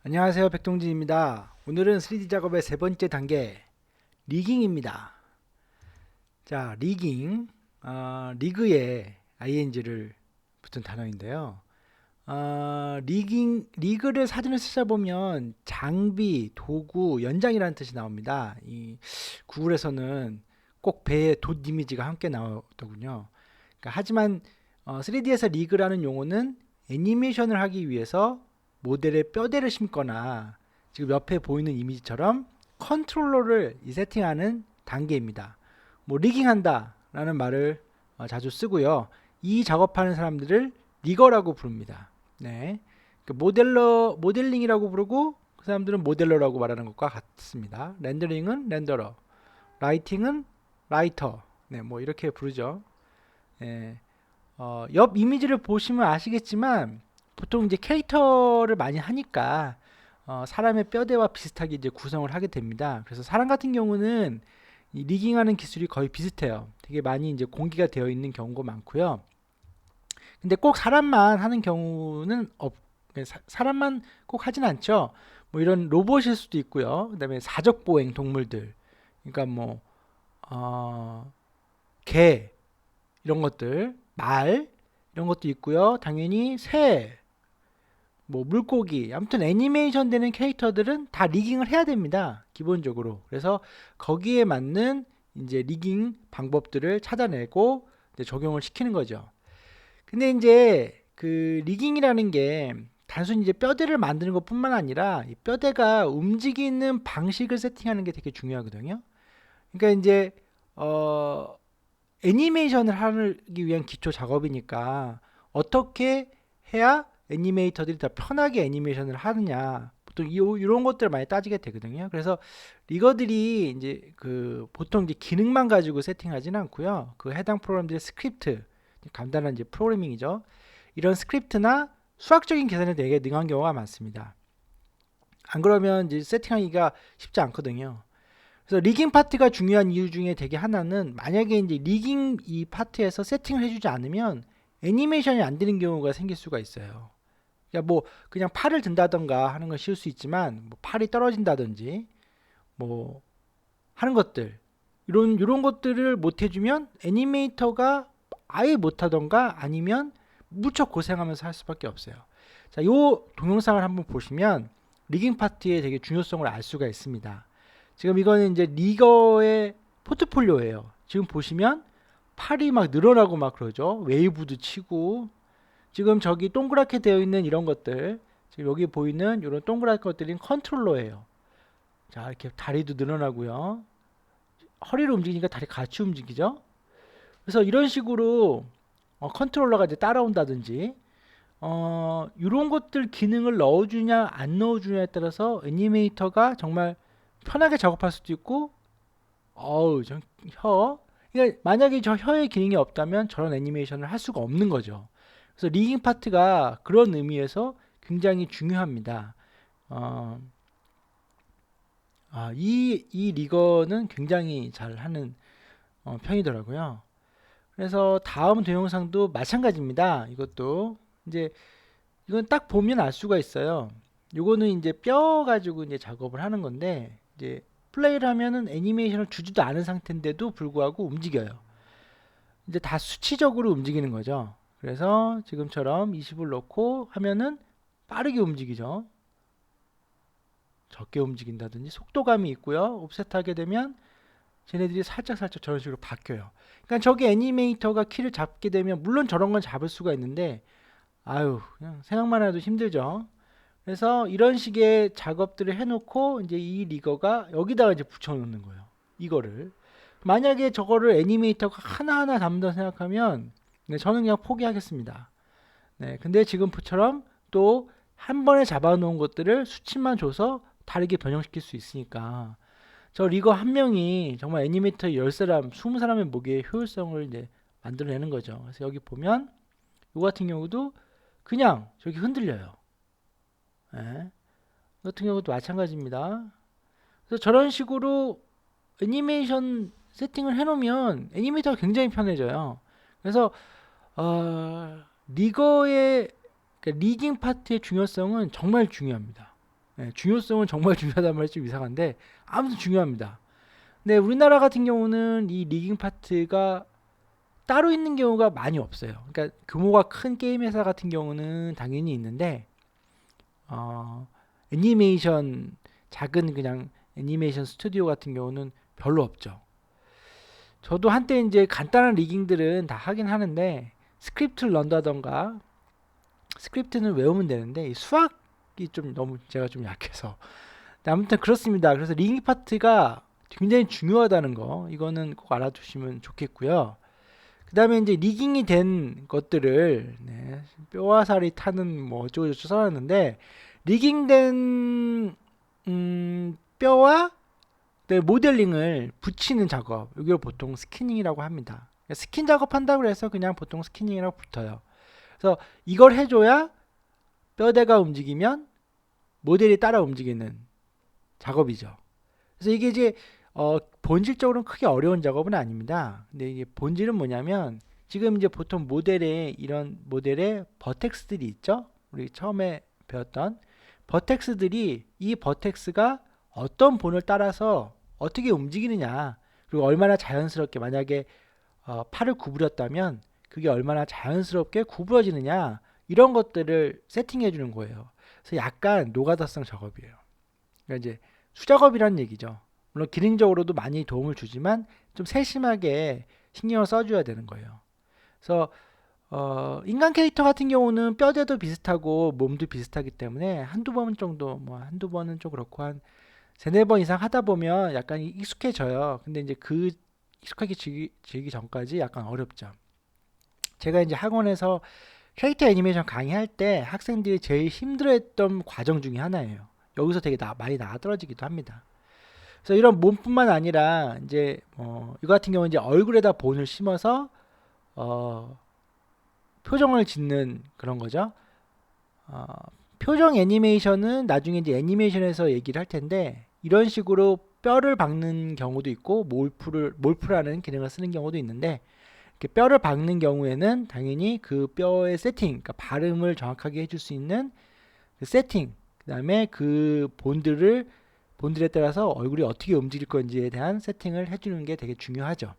안녕하세요, 백동진입니다. 오늘은 3D 작업의 세 번째 단계, 리깅입니다. 자, 리깅, 리그에 ing를 붙은 단어인데요. 리그를 사전에 찾아보면 장비, 도구, 연장이라는 뜻이 나옵니다. 이 구글에서는 꼭 배에 돛 이미지가 함께 나오더군요. 그러니까 하지만 3D에서 리그라는 용어는 애니메이션을 하기 위해서 모델에 뼈대를 심거나 지금 옆에 보이는 이미지처럼 컨트롤러를 세팅하는 단계입니다. 뭐 리깅한다 라는 말을 자주 쓰고요. 이 작업하는 사람들을 리거라고 부릅니다. 네. 모델링이라고 부르고 그 사람들은 모델러라고 말하는 것과 같습니다. 렌더링은 렌더러, 라이팅은 라이터. 네, 뭐 이렇게 부르죠. 네. 옆 이미지를 보시면 아시겠지만 보통 이제 캐릭터를 많이 하니까 사람의 뼈대와 비슷하게 이제 구성을 하게 됩니다. 그래서 사람 같은 경우는 이 리깅하는 기술이 거의 비슷해요. 되게 많이 이제 공개가 되어 있는 경우가 많고요. 근데 꼭 사람만 하는 경우는 사람만 꼭 하진 않죠. 뭐 이런 로봇일 수도 있고요. 그다음에 사적 보행 동물들, 그러니까 뭐 개 이런 것들, 말 이런 것도 있고요. 당연히 새, 뭐 물고기, 아무튼 애니메이션 되는 캐릭터들은 다 리깅을 해야 됩니다. 기본적으로. 그래서 거기에 맞는 이제 리깅 방법들을 찾아내고 이제 적용을 시키는 거죠. 근데 이제 그 리깅이라는 게 단순히 이제 뼈대를 만드는 것뿐만 아니라 이 뼈대가 움직이는 방식을 세팅하는 게 되게 중요하거든요. 그러니까 이제 어 애니메이션을 하기 위한 기초 작업이니까 어떻게 해야 애니메이터들이 더 편하게 애니메이션을 하느냐, 보통 이런 것들을 많이 따지게 되거든요. 그래서 이거들이 이제 그 보통 이제 기능만 가지고 세팅하지는 않고요. 그 해당 프로그램들의 스크립트, 간단한 이제 프로그래밍이죠. 이런 스크립트나 수학적인 계산에 되게 능한 경우가 많습니다. 안 그러면 이제 세팅하기가 쉽지 않거든요. 그래서 리깅 파트가 중요한 이유 중에 되게 하나는, 만약에 이제 리깅 이 파트에서 세팅을 해주지 않으면 애니메이션이 안 되는 경우가 생길 수가 있어요. 그러니까 뭐 그냥 팔을 든다던가 하는 건 쉬울 수 있지만 뭐 팔이 떨어진다든지 뭐 하는 것들, 이런 것들을 못 해주면 애니메이터가 아예 못하던가 아니면 무척 고생하면서 할 수밖에 없어요. 자, 요 동영상을 한번 보시면 리깅 파트의 되게 중요성을 알 수가 있습니다. 지금 이거는 이제 리거의 포트폴리오예요. 지금 보시면 팔이 막 늘어나고 막 그러죠. 웨이브도 치고, 지금 저기 동그랗게 되어 있는 이런 것들, 지금 여기 보이는 이런 동그랗게 것들이 컨트롤러예요. 자, 이렇게 다리도 늘어나고요. 허리를 움직이니까 다리 같이 움직이죠. 그래서 이런 식으로 컨트롤러가 이제 따라온다든지 이런 것들 기능을 넣어주냐 안 넣어주냐에 따라서 애니메이터가 정말 편하게 작업할 수도 있고, 어우 저 혀, 그러니까 만약에 저 혀의 기능이 없다면 저런 애니메이션을 할 수가 없는 거죠. 그래서 리깅 파트가 그런 의미에서 굉장히 중요합니다. 어, 이 리거는 굉장히 잘 하는 편이더라고요. 그래서 다음 동영상도 마찬가지입니다. 이것도 이제 이건 딱 보면 알 수가 있어요. 요거는 이제 뼈 가지고 이제 작업을 하는 건데, 이제 플레이를 하면은 애니메이션을 주지도 않은 상태인데도 불구하고 움직여요. 이제 다 수치적으로 움직이는 거죠. 그래서 지금처럼 20을 넣고 하면은 빠르게 움직이죠. 적게 움직인다든지 속도감이 있고요. 옵셋하게 되면 쟤네들이 살짝살짝 저런 식으로 바뀌어요. 그러니까 저기 애니메이터가 키를 잡게 되면 물론 저런 건 잡을 수가 있는데, 아유 그냥 생각만 해도 힘들죠. 그래서 이런 식의 작업들을 해놓고 이제 이 리거가 여기다가 이제 붙여놓는 거예요. 이거를 만약에 저거를 애니메이터가 하나하나 잡는다 생각하면, 네, 저는 그냥 포기하겠습니다. 네, 근데 지금처럼 또 한 번에 잡아놓은 것들을 수치만 줘서 다르게 변형시킬 수 있으니까 저 리거 한 명이 정말 애니메이터 10사람, 20사람의 목의 효율성을 이제 만들어내는 거죠. 그래서 여기 보면 이 같은 경우도 그냥 저기 흔들려요. 네. 이 같은 경우도 마찬가지입니다. 그래서 저런 식으로 애니메이션 세팅을 해놓으면 애니메이터가 굉장히 편해져요. 그래서 리거의, 그러니까 리깅 파트의 중요성은 정말 중요합니다. 중요성은 정말 중요하단 말이 좀 이상한데 아무튼 중요합니다. 네, 우리나라 같은 경우는 이 리깅 파트가 따로 있는 경우가 많이 없어요. 그러니까 규모가 큰 게임 회사 같은 경우는 당연히 있는데 어, 애니메이션 작은 그냥 애니메이션 스튜디오 같은 경우는 별로 없죠. 저도 한때 이제 간단한 리깅들은 다 하긴 하는데 스크립트를 넣는다던가 스크립트는 외우면 되는데 이 수학이 좀 너무 제가 좀 약해서 아무튼 그렇습니다. 그래서 리깅 파트가 굉장히 중요하다는 거 이거는 꼭 알아두시면 좋겠고요. 그 다음에 이제 리깅이 된 것들을 뼈와 살이 타는 뭐 어쩌고저쩌고 써놨는데 리깅된 뼈와 모델링을 붙이는 작업 이걸 보통 스키닝이라고 합니다. 스킨 작업한다고 해서 그냥 보통 스키닝이라고 붙어요. 그래서 이걸 해줘야 뼈대가 움직이면 모델이 따라 움직이는 작업이죠. 그래서 이게 이제 본질적으로는 크게 어려운 작업은 아닙니다. 근데 이게 본질은 뭐냐면 지금 이제 보통 모델에 이런 모델의 버텍스들이 있죠. 우리 처음에 배웠던 버텍스들이 이 버텍스가 어떤 본을 따라서 어떻게 움직이느냐 그리고 얼마나 자연스럽게 만약에 팔을 구부렸다면 그게 얼마나 자연스럽게 구부러지느냐 이런 것들을 세팅해 주는 거예요. 그래서 약간 노가다성 작업이에요. 그러니까 이제 수작업이라는 얘기죠. 물론 기능적으로도 많이 도움을 주지만 좀 세심하게 신경을 써줘야 되는 거예요. 그래서 인간 캐릭터 같은 경우는 뼈대도 비슷하고 몸도 비슷하기 때문에 한두 번 정도 뭐 한두 번은 좀 그렇고 한 세네 번 이상 하다 보면 약간 익숙해져요. 근데 이제 그 익숙하게 지기 전까지 약간 어렵죠. 제가 이제 학원에서 캐릭터 애니메이션 강의할 때 학생들이 제일 힘들어했던 과정 중에 하나예요. 여기서 되게 많이 나아떨어지기도 합니다. 그래서 이런 몸뿐만 아니라 이제 이거 같은 경우는 이제 얼굴에다 본을 심어서 표정을 짓는 그런 거죠. 표정 애니메이션은 나중에 이제 애니메이션에서 얘기를 할 텐데 이런 식으로 뼈를 박는 경우도 있고 몰프라는 기능을 쓰는 경우도 있는데 이렇게 뼈를 박는 경우에는 당연히 그 뼈의 세팅, 그러니까 발음을 정확하게 해줄 수 있는 그 세팅, 그 다음에 그 본들에 따라서 얼굴이 어떻게 움직일 건지에 대한 세팅을 해주는 게 되게 중요하죠.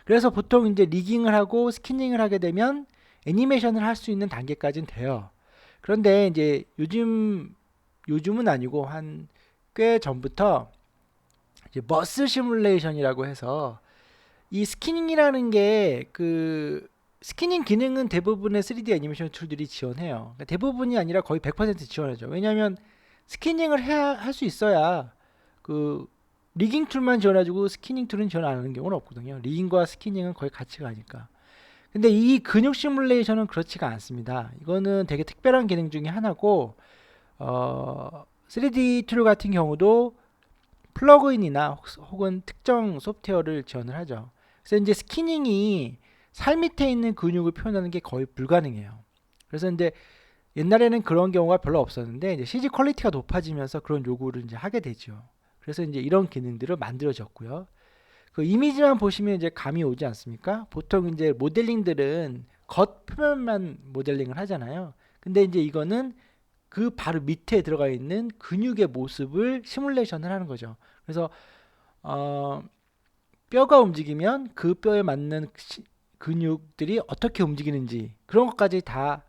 그래서 보통 이제 리깅을 하고 스키닝을 하게 되면 애니메이션을 할 수 있는 단계까지는 돼요. 그런데 이제 요즘은 아니고 한 꽤 전부터 이제 머슬 시뮬레이션이라고 해서 이 스키닝이라는 게 그 스키닝 기능은 대부분의 3D 애니메이션 툴들이 지원해요. 그러니까 대부분이 아니라 거의 100% 지원하죠. 왜냐하면 스키닝을 할 수 있어야 그 리깅 툴만 지원해주고 스키닝 툴은 지원 안 하는 경우는 없거든요. 리깅과 스키닝은 거의 같이 가니까. 근데 이 근육 시뮬레이션은 그렇지가 않습니다. 이거는 되게 특별한 기능 중에 하나고 3D 툴 같은 경우도 플러그인이나 혹은 특정 소프트웨어를 지원을 하죠. 그래서 이제 스키닝이 살 밑에 있는 근육을 표현하는 게 거의 불가능해요. 그래서 이제 옛날에는 그런 경우가 별로 없었는데 이제 CG 퀄리티가 높아지면서 그런 요구를 이제 하게 되죠. 그래서 이제 이런 기능들을 만들어졌고요. 그 이미지만 보시면 이제 감이 오지 않습니까? 보통 이제 모델링들은 겉 표면만 모델링을 하잖아요. 근데 이제 이거는 그 바로 밑에 들어가 있는 근육의 모습을 시뮬레이션을 하는 거죠. 그래서 뼈가 움직이면 그 뼈에 맞는 근육들이 어떻게 움직이는지 그런 것까지 다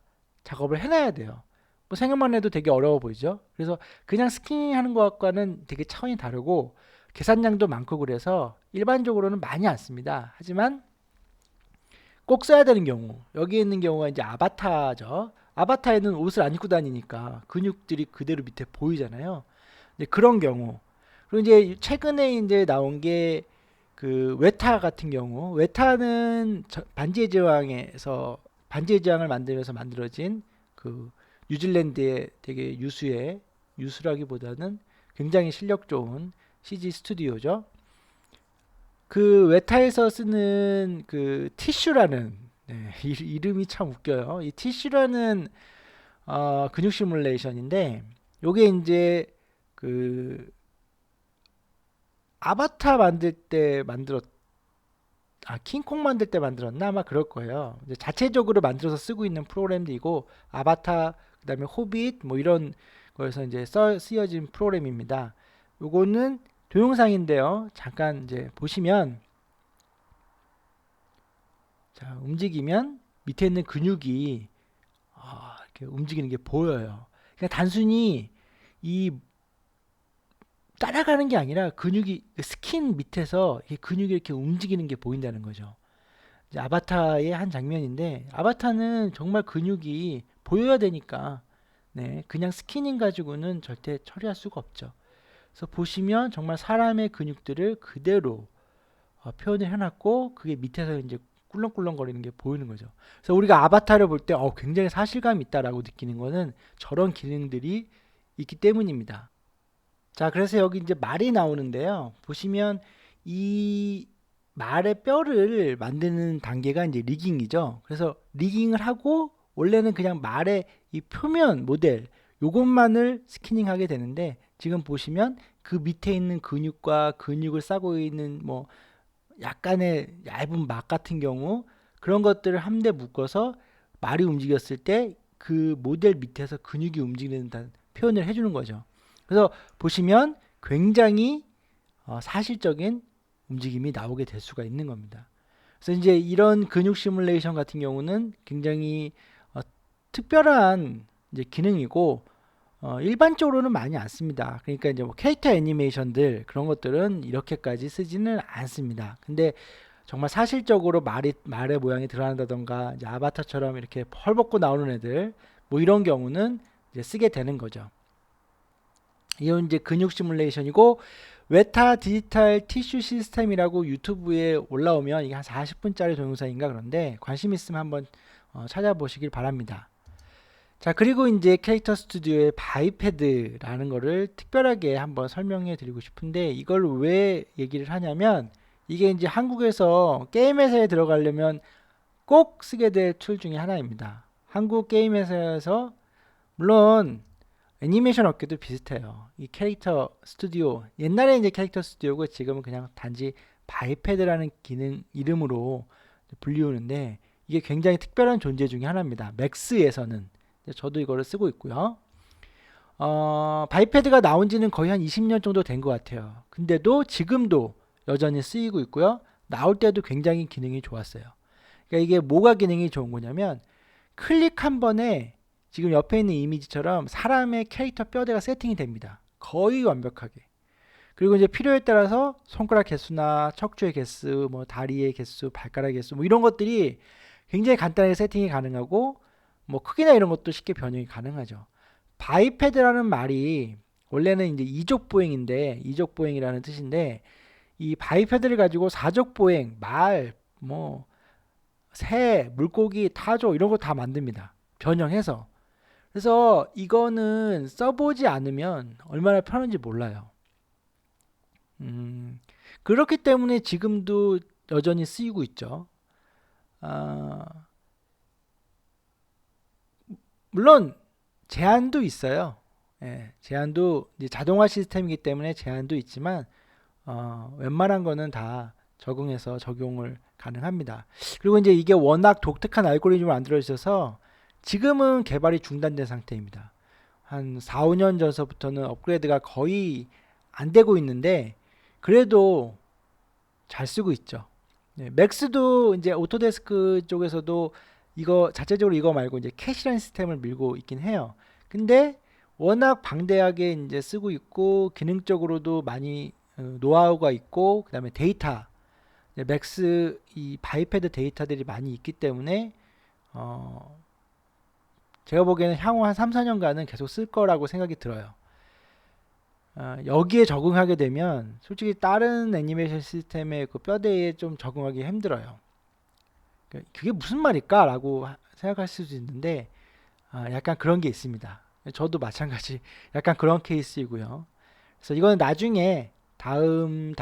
작업을 해놔야 돼요. 뭐 생각만 해도 되게 어려워 보이죠. 그래서 그냥 스키닝 하는 것과는 되게 차원이 다르고 계산량도 많고 그래서 일반적으로는 많이 안 씁니다. 하지만 꼭 써야 되는 경우 여기 있는 경우가 이제 아바타죠. 아바타에는 옷을 안 입고 다니니까 근육들이 그대로 밑에 보이잖아요. 이제 그런 경우 그리고 이제 최근에 이제 나온 게 그 웨타 같은 경우 웨타는 반지의 제왕에서 반지의 제왕을 만들면서 만들어진 그 뉴질랜드의 되게 유수라기보다는 굉장히 실력 좋은 CG 스튜디오죠. 그 웨타에서 쓰는 그 티슈라는 이름이 참 웃겨요. 이 티슈라는 근육 시뮬레이션인데 요게 이제 그 아바타 만들 때 킹콩 만들 때 만들었나 아마 그럴 거예요. 이제 자체적으로 만들어서 쓰고 있는 프로그램이고 아바타 그다음에 호빗 뭐 이런 거기서 이제 쓰여진 프로그램입니다. 요거는 동영상인데요. 잠깐 이제 보시면, 자, 움직이면 밑에 있는 근육이 이렇게 움직이는 게 보여요. 그냥 단순히 이 따라가는 게 아니라 근육이 스킨 밑에서 이 근육이 이렇게 움직이는 게 보인다는 거죠. 이제 아바타의 한 장면인데, 아바타는 정말 근육이 보여야 되니까 네, 그냥 스키닝 가지고는 절대 처리할 수가 없죠. 그래서 보시면 정말 사람의 근육들을 그대로 표현을 해놨고, 그게 밑에서 이제 꿀렁꿀렁거리는 게 보이는 거죠. 그래서 우리가 아바타를 볼 때 굉장히 사실감이 있다라고 느끼는 거는 저런 기능들이 있기 때문입니다. 자, 그래서 여기 이제 말이 나오는데요. 보시면 이 말의 뼈를 만드는 단계가 이제 리깅이죠. 그래서 리깅을 하고 원래는 그냥 말의 이 표면 모델 요것만을 스키닝 하게 되는데, 지금 보시면 그 밑에 있는 근육과 근육을 싸고 있는 뭐 약간의 얇은 막 같은 경우, 그런 것들을 한데 묶어서 말이 움직였을 때 그 모델 밑에서 근육이 움직이는 표현을 해주는 거죠. 그래서 보시면 굉장히 사실적인 움직임이 나오게 될 수가 있는 겁니다. 그래서 이제 이런 근육 시뮬레이션 같은 경우는 굉장히 특별한 이제 기능이고, 일반적으로는 많이 안 씁니다. 그러니까 이제 뭐 캐릭터 애니메이션들 그런 것들은 이렇게까지 쓰지는 않습니다. 근데 정말 사실적으로 말의 모양이 드러난다던가, 이제 아바타처럼 이렇게 헐벗고 나오는 애들 뭐 이런 경우는 이제 쓰게 되는 거죠. 이건 이제 근육 시뮬레이션이고, 웨타 디지털 티슈 시스템이라고 유튜브에 올라오면 이게 한 40분짜리 동영상인가 그런데, 관심 있으면 한번 찾아보시길 바랍니다. 자, 그리고 이제 캐릭터 스튜디오의 바이패드라는 거를 특별하게 한번 설명해 드리고 싶은데, 이걸 왜 얘기를 하냐면, 이게 이제 한국에서 게임 회사에 들어가려면 꼭 쓰게 될 툴 중에 하나입니다. 한국 게임 회사에서, 물론 애니메이션 업계도 비슷해요. 이 캐릭터 스튜디오, 옛날에 이제 캐릭터 스튜디오고 지금은 그냥 단지 바이패드라는 기능 이름으로 불리우는데, 이게 굉장히 특별한 존재 중에 하나입니다. 맥스에서는. 저도 이거를 쓰고 있고요. 바이패드가 나온 지는 거의 한 20년 정도 된 것 같아요. 근데도 지금도 여전히 쓰이고 있고요. 나올 때도 굉장히 기능이 좋았어요. 그러니까 이게 뭐가 기능이 좋은 거냐면, 클릭 한 번에 지금 옆에 있는 이미지처럼 사람의 캐릭터 뼈대가 세팅이 됩니다. 거의 완벽하게. 그리고 이제 필요에 따라서 손가락 개수나 척추의 개수, 뭐 다리의 개수, 발가락 개수, 뭐 이런 것들이 굉장히 간단하게 세팅이 가능하고, 뭐 크기나 이런 것도 쉽게 변형이 가능하죠. 바이패드라는 말이 원래는 이제 이족보행인데, 이족보행이라는 뜻인데, 이 바이패드를 가지고 사족보행, 말, 뭐 새, 물고기, 타조 이런 거 다 만듭니다. 변형해서. 그래서 이거는 써보지 않으면 얼마나 편한지 몰라요. 그렇기 때문에 지금도 여전히 쓰이고 있죠. 아, 물론 제한도 있어요. 예, 제한도 이제 자동화 시스템이기 때문에 제한도 있지만, 웬만한 거는 다 적응해서 적용을 가능합니다. 그리고 이제 이게 워낙 독특한 알고리즘을 만들어 주셔서 지금은 개발이 중단된 상태입니다. 한 4, 5년 전서부터는 업그레이드가 거의 안 되고 있는데, 그래도 잘 쓰고 있죠. 네, 맥스도 이제 오토데스크 쪽에서도 이거 자체적으로 이거 말고 이제 캐시라는 시스템을 밀고 있긴 해요. 근데 워낙 방대하게 이제 쓰고 있고, 기능적으로도 많이 노하우가 있고, 그다음에 데이터, 맥스 이 바이패드 데이터들이 많이 있기 때문에 제가 보기에는 향후 한 3, 4년간은 계속 쓸 거라고 생각이 들어요. 여기에 적응하게 되면 솔직히 다른 애니메이션 시스템의 그 뼈대에 좀 적응하기 힘들어요. 그게 무슨 말일까? 라고 생각하실 수도 있는데, 약간 그런 게 있습니다. 저도 마찬가지 약간 그런 케이스이고요. 그래서 이거는 나중에 다음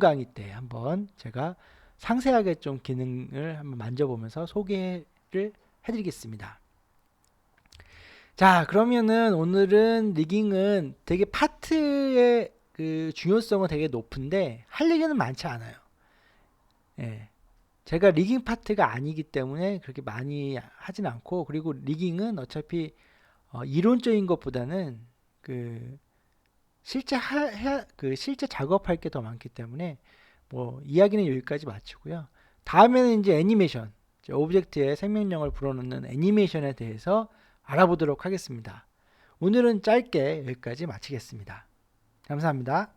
강의 때 한번 제가 상세하게 좀 기능을 한번 만져보면서 소개를 해드리겠습니다. 자, 그러면은 오늘은 리깅은 되게 파트의 그 중요성은 되게 높은데 할 얘기는 많지 않아요. 예. 제가 리깅 파트가 아니기 때문에 그렇게 많이 하진 않고, 그리고 리깅은 어차피 이론적인 것보다는 실제 작업할 게 더 많기 때문에 뭐 이야기는 여기까지 마치고요. 다음에는 이제 애니메이션, 이제 오브젝트에 생명력을 불어넣는 애니메이션에 대해서 알아보도록 하겠습니다. 오늘은 짧게 여기까지 마치겠습니다. 감사합니다.